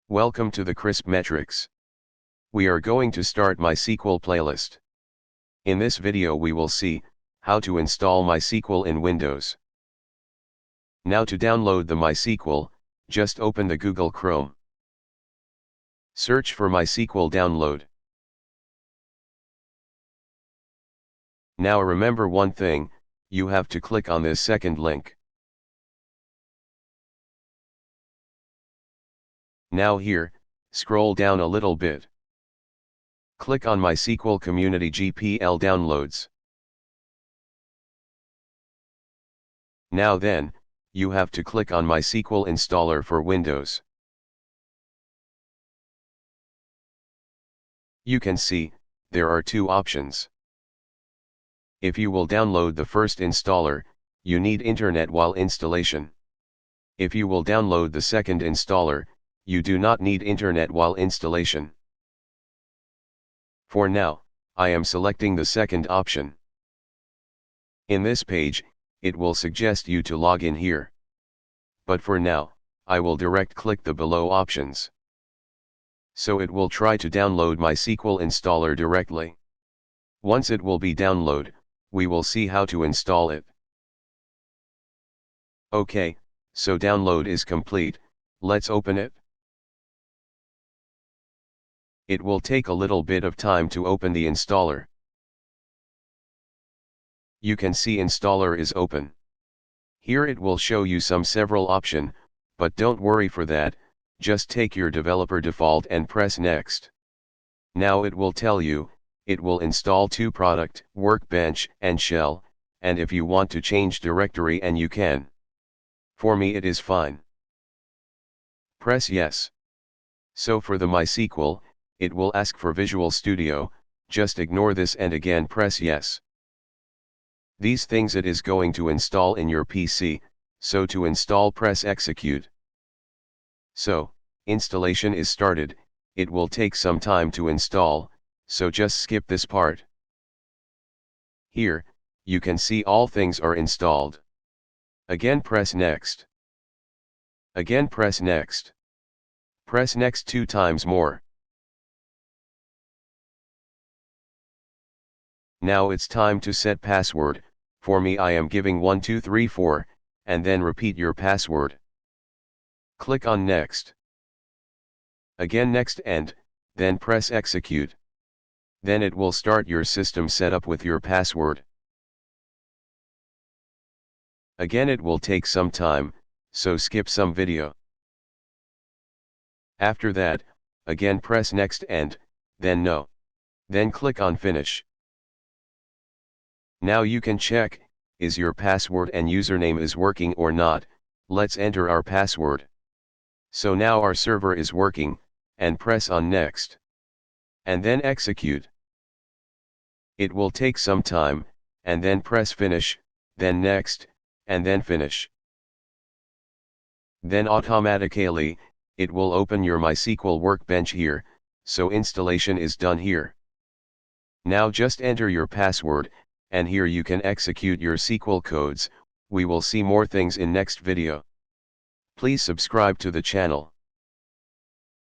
Welcome to the CrispMetrics. We are going to start MySQL playlist. In this video we will see how to install MySQL in Windows. Now to download the MySQL, just open the Google Chrome. Search for MySQL download. Now remember one thing, you have to click on this second link. Now here, scroll down a little bit. Click on MySQL Community GPL Downloads. Now then, you have to click on MySQL Installer for Windows. You can see, there are two options. If you will download the first installer, you need internet while installation. If you will download the second installer, you do not need internet while installation. For now, I am selecting the second option. In this page, it will suggest you to log in here. But for now, I will direct click the below options. So it will try to download MySQL installer directly. Once it will be download, we will see how to install it. Okay, so download is complete, let's open it. It will take a little bit of time to open the installer. You can see installer is open. Here it will show you several options, but don't worry for that, just take your developer default and press next. Now it will tell you, it will install to product, workbench, and shell, and if you want to change directory and you can. For me it is fine. Press yes. So for the MySQL, it will ask for Visual Studio, just ignore this and again press yes. These things it is going to install in your PC, so to install press execute. So, installation is started, it will take some time to install, so just skip this part. Here, you can see all things are installed. Again press next. Again press next. Press next 2 times more. Now it's time to set password. For me I am giving 1234, and then repeat your password. Click on next. Again next and, then press execute. Then it will start your system setup with your password. Again it will take some time, so skip some video. After that, again press next and, then no. Then click on finish. Now you can check, is your password and username is working or not. Let's enter our password. So now our server is working, and press on next. And then execute. It will take some time, and then press finish, then next, and then finish. Then automatically, it will open your MySQL workbench here, so installation is done here. Now just enter your password, and here you can execute your SQL codes. We will see more things in next video. Please subscribe to the channel.